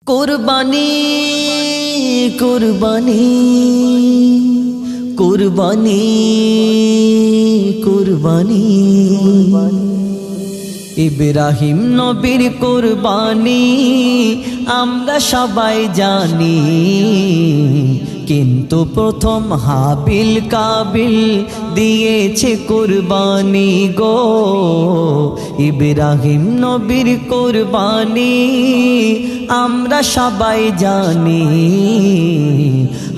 কুরবানি কুরবানি কুরবানি কুরবানি ইব্রাহিম নবীর কুরবানি আমরা সবাই জানি, কিন্তু প্রথম হাবিল কাবিল দিয়েছে কুরবানি গো। ইব্রাহিম নবীর কুরবানি আমরা সবাই জানি,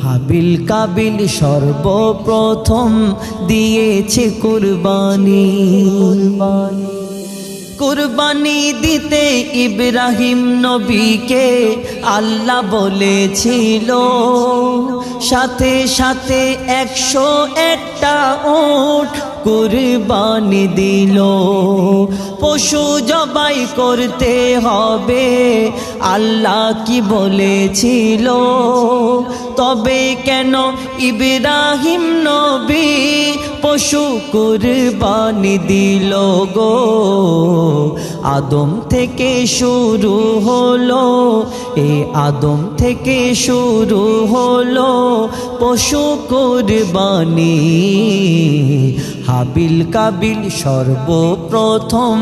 হাবিল কাবিল সর্বপ্রথম দিয়েছে কুরবানি। কুরবানি দিতে ইব্রাহিম নবীকে আল্লাহ বলেছিল, সাথে সাথে 101টা উট কুরবানি দিল। পশু জবাই করতে হবে আল্লাহ কি বলেছিল, তবে কেন ইব্রাহিম নবী পশু কুরবানি দিল গো। আদম থেকে শুরু হলো, আদম থেকে শুরু হলো পশু কুরবানি। হাবিল কাবিল সর্বপ্রথম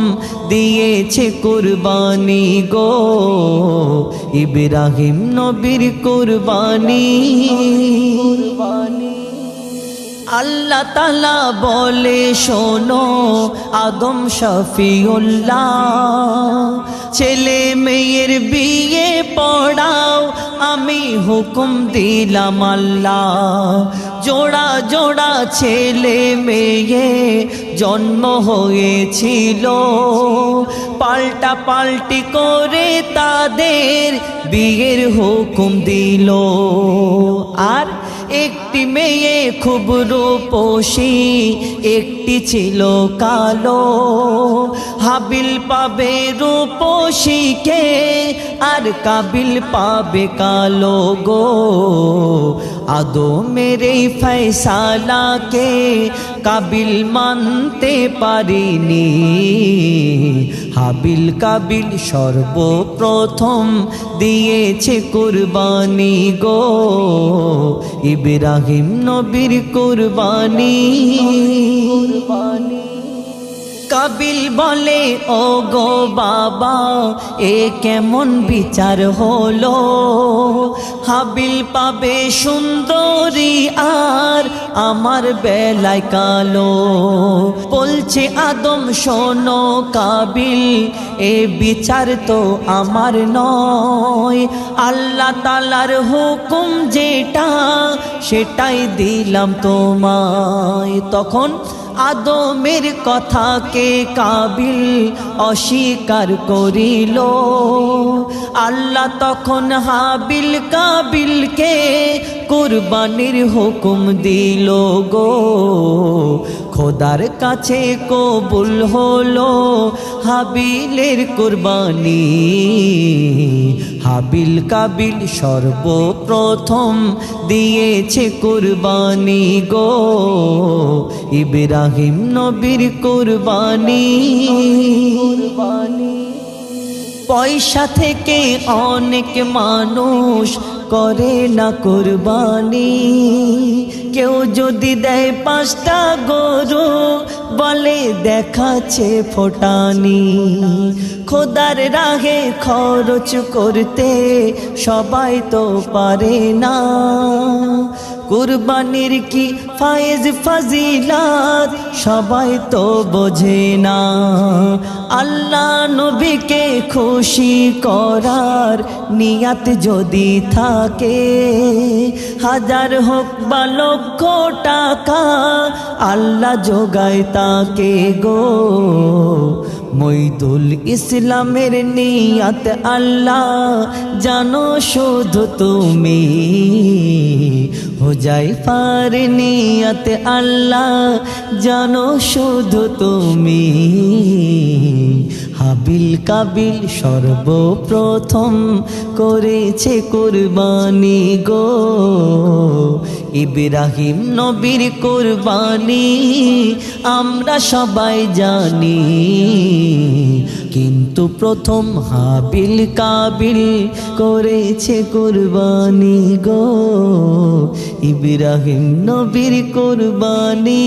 দিয়েছে কুরবানি গো। ইব্রাহিম নবীর কুরবানি। আল্লাহ তাআলা বলে শোনো আদম শফিউল্লাহ, ছেলে মেয়ের বিয়ে পড়াও আমি হুকুম দিলাম আল্লাহ। জোড়া জোড়া ছেলে মেয়ে জন্ম হয়েছিল, পাল্টা পাল্টি করে তাদের বিয়ের হুকুম দিল। আর একটি মেয়ে খুব রূপসী, একটি ছিল কালো। হাবিল পাবে রূপসীকে আর কাবিল পাবে কালো গো। আদমের এই ফয়সালাকে কাবিল মানতে পারিনি, হাবিল কাবিল সর্বপ্রথম দিয়েছে কুরবানি গো। ইব্রাহিম নবীর কুরবানি। কাবিল বলে ও গো বাবা এ কেমন বিচার হলো, হাবিল পাবে সুন্দরী আর আমার বেলায় কালো। বলছে আদম শোনো কাবিল এ বিচার তো আমার নয়, আল্লাহ তাআলার হুকুম যেটা সেটাই দিলাম তোমায়। তখন আদমের কথাকে কাবিল অস্বীকার করিল। আল্লাহ তখন হাবিল কাবিলকে কুরবানির হুকুম দিল গো। খোদার কাছে কবুল হলো হাবিলের কুরবানি। হাবিল কাবিল সর্বপ্রথম দিয়েছে কুরবানি গো। ইব্রাহিম নবীর কুরবানি। পয়সা থেকে অনেক মানুষ করে না কুরবানি, কেউ যদি দেয় 5টা গরু বলে দেখাচ্ছে ফোটানি। খোদার রাহে খরচ করতে সবাই তো পারে না, কুরবানির কি ফায়েজ ফাজিলাত সবাই তো বোঝে না। আল্লাহ নবীকে খুশি করার নিয়াত যদি থাকে, হাজার হোক বা লক্ষ টাকা আল্লাহ যোগায় তাকে গো। মইদুল ইসলামের নিয়াত আল্লাহ জানো শুধু তুমি, হুজাইফার নিয়াত আল্লাহ জানো শুধু তুমি। হাবিল কাবিল সর্বপ্রথম করেছে কুরবানি গো। ইব্রাহিম নবীর কুরবানি আমরা সবাই জানি, কিন্তু প্রথম হাবিল কাবিল করেছে কুরবানি গো, ইব্রাহিম নবীর কুরবানি।